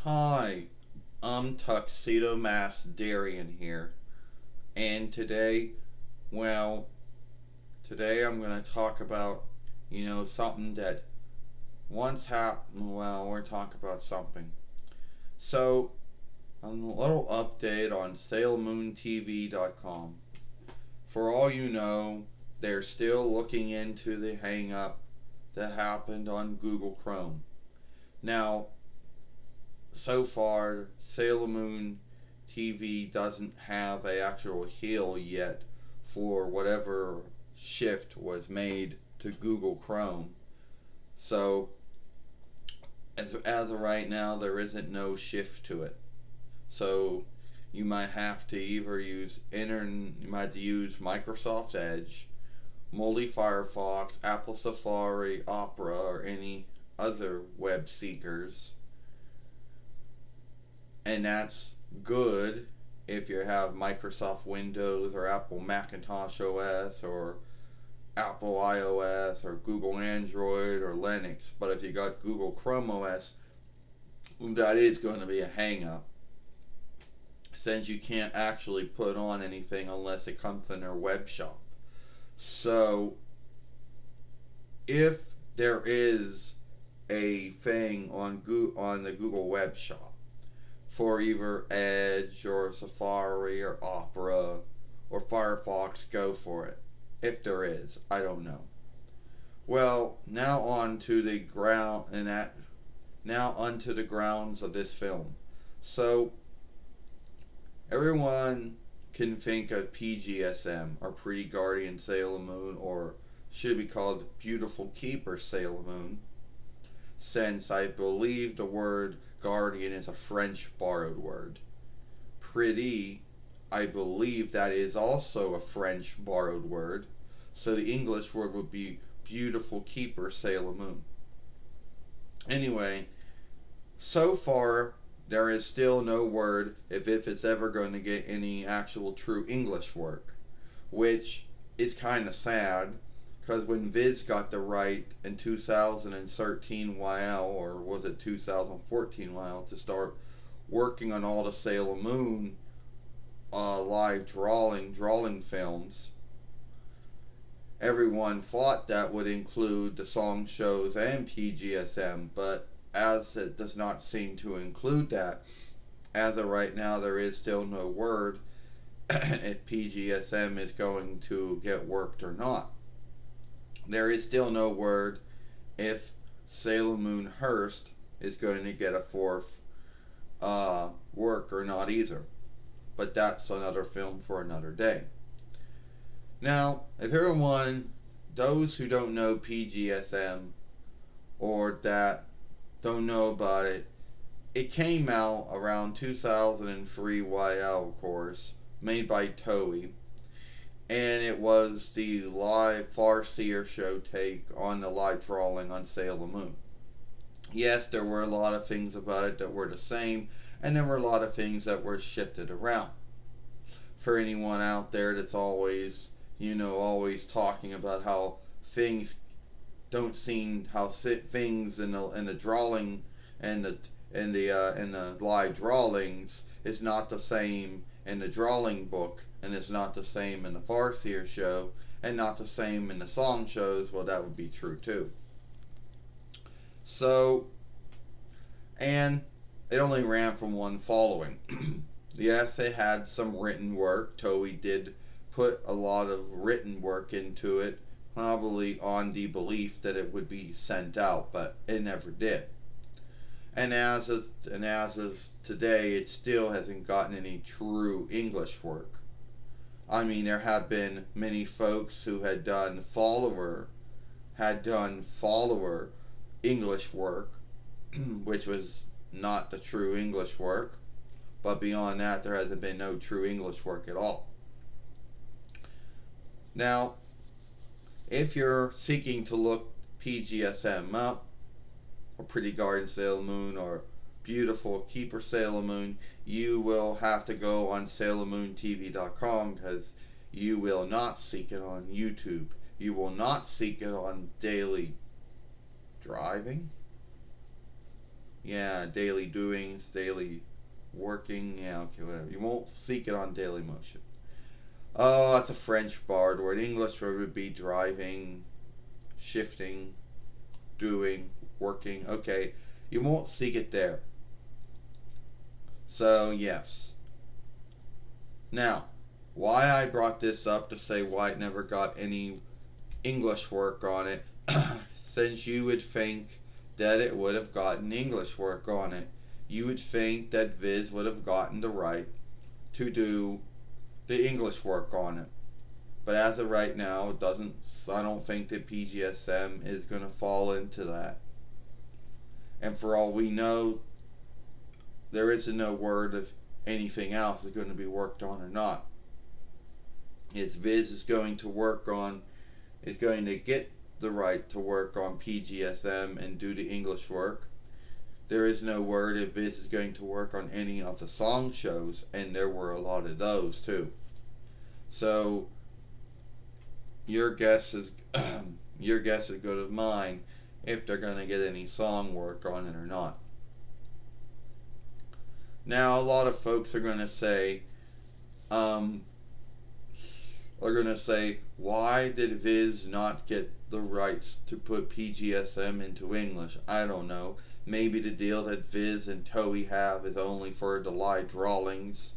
Hi, I'm Tuxedo Mass Darian here, and well, today I'm going to talk about, something that once happened. Well, we're talking about something. So, a little update on SailMoonTV.com. For all you know, they're still looking into the hang up that happened on Google Chrome. Now, so far, Sailor Moon TV doesn't have a actual heel yet for whatever shift was made to Google Chrome. So as of right now, there isn't no shift to it. So you might have to either you might have to use Microsoft Edge, Moldy Firefox, Apple Safari, Opera, or any other web seekers, and that's good if you have Microsoft Windows or Apple Macintosh OS or Apple iOS or Google Android or Linux. But if you got Google Chrome OS, that is going to be a hang up since you can't actually put on anything unless it comes from their web shop. So if there is a thing on the Google web shop for either Edge or Safari or Opera or Firefox, go for it. If there is, I don't know. Well, now on to the ground and that now onto the grounds of this film. So everyone can think of Pgsm or Pretty Guardian Sailor Moon, or should be called Beautiful Keeper Sailor Moon, since I believe the word guardian is a French borrowed word. Pretty, I believe that is also a French borrowed word, so the English word would be Beautiful Keeper Sailor Moon. Anyway, so far there is still no word if it's ever going to get any actual true English work, which is kind of sad because when Viz got the right in 2013 YL, or was it 2014 YL, to start working on all the Sailor Moon live drawing films, everyone thought that would include the song shows and Pgsm, but as it does not seem to include that, as of right now, there is still no word if Pgsm is going to get worked or not. There is still no word if Sailor Moon Hearst is going to get a fourth work or not either. But that's another film for another day. Now, if those who don't know Pgsm or that don't know about it, it came out around 2003 YL, of course, made by Toei, and it was the live Farseer show take on the live drawing on Sailor Moon. Yes, there were a lot of things about it that were the same, and there were a lot of things that were shifted around. For anyone out there that's always talking about how things don't seem how things in the drawing and the live drawings is not the same in the drawing book, and it's not the same in the Farseer show, and not the same in the song shows. Well, that would be true too. So, and it only ran from one following. Yes, they had some written work. Toei did put a lot of written work into it, probably on the belief that it would be sent out, but it never did. And as of today, it still hasn't gotten any true English work. I mean, there have been many folks who had done follower English work, which was not the true English work. But beyond that, there hasn't been no true English work at all. Now, if you're seeking to look Pgsm up, or Pretty Garden Sailor Moon, or Beautiful Keeper Sailor Moon, you will have to go on SailorMoonTV.com, because you will not seek it on YouTube. You will not seek it on Daily Driving. Yeah, daily doings, daily working, yeah, okay, whatever. You won't seek it on Daily Motion. Oh, that's a French barred word. English word would be driving, shifting, doing, working. Okay, you won't seek it there. So, yes. Now, why I brought this up to say why it never got any English work on it, since you would think that it would have gotten English work on it. You would think that Viz would have gotten the right to do the English work on it. But as of right now, it doesn't. I don't think that PGSM is going to fall into that. And for all we know, there isn't no word if anything else is going to be worked on or not. If Viz is going to work on, is going to get the right to work on PGSM and do the English work. There is no word if Viz is going to work on any of the song shows, and there were a lot of those too. So your guess is your guess is good as mine if they're going to get any song work on it or not. Now, a lot of folks um, are going to say, why did Viz not get the rights to put PGSM into English? I don't know. Maybe the deal that Viz and Toei have is only for the live drawings,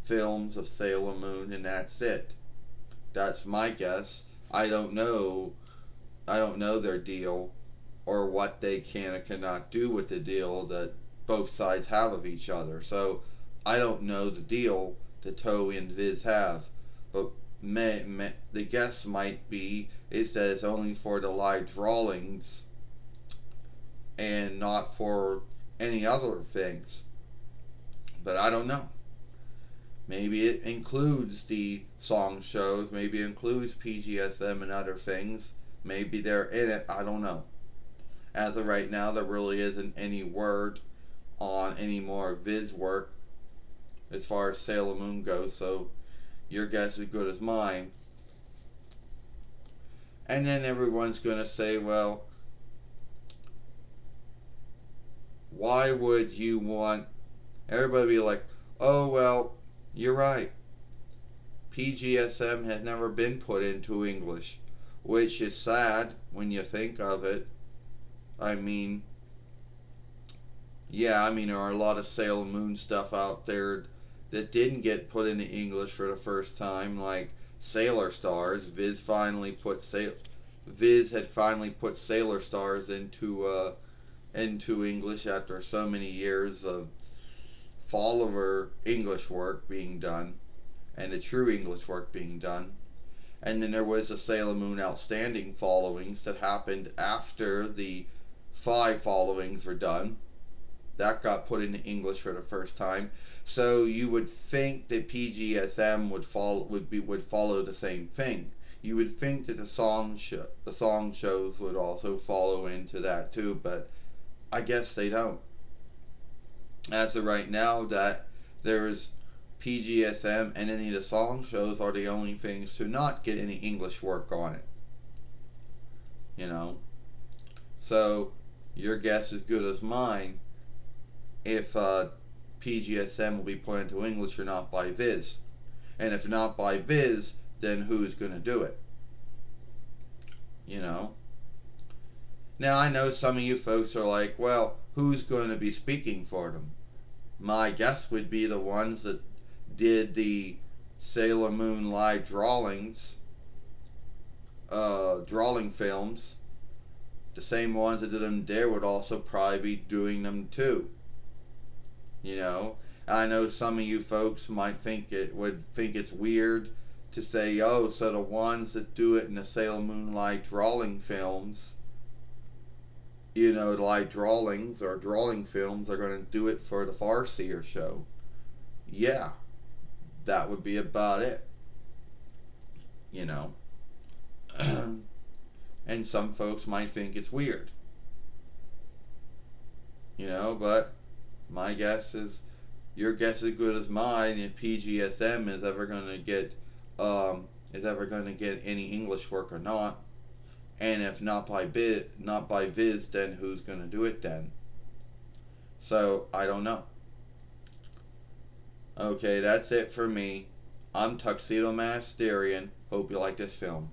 films of Sailor Moon, and that's it. That's my guess. I don't know. I don't know their deal or what they can or cannot do with the deal that both sides have of each other. So I don't know the deal that Toei and Viz have, but the guess might be is that it's only for the live drawings and not for any other things. But I don't know. Maybe it includes the song shows, maybe it includes PGSM and other things. Maybe they're in it, I don't know. As of right now, there really isn't any word on any more Viz work as far as Sailor Moon goes, so your guess is good as mine. And then everyone's going to say, well, why would you want everybody be like, oh, well, you're right. PGSM has never been put into English, which is sad when you think of it. I mean, yeah, I mean, there are a lot of Sailor Moon stuff out there that didn't get put into English for the first time, like Sailor Stars. Viz had finally put Sailor Stars into English after so many years of follower English work being done and the true English work being done. And then there was a Sailor Moon Outstanding followings that happened after the 5 followings were done. That got put into English for the first time. So you would think that PGSM would follow the same thing. You would think that the song shows would also follow into that too, but I guess they don't. As of right now, that there's PGSM and any of the song shows are the only things to not get any English work on it. You know, so your guess is good as mine if PGSM will be put into English or not by Viz. And if not by Viz, then who's going to do it? You know? Now, I know some of you folks are like, well, who's going to be speaking for them? My guess would be the ones that did the Sailor Moon live drawing films. The same ones that did them there would also probably be doing them too. You know, I know some of you folks might think it's weird to say, oh, so the ones that do it in the Sailor Moon live drawing films, you know, live drawings or drawing films are going to do it for the Farseer show. Yeah, that would be about it. You know, and some folks might think it's weird. You know, but my guess is your guess is good as mine if PGSM is ever going to get any English work or not. And if not by Viz, then who's going to do it then? So I don't know. Okay, that's it for me. I'm Tuxedo Masterian. Hope you like this film.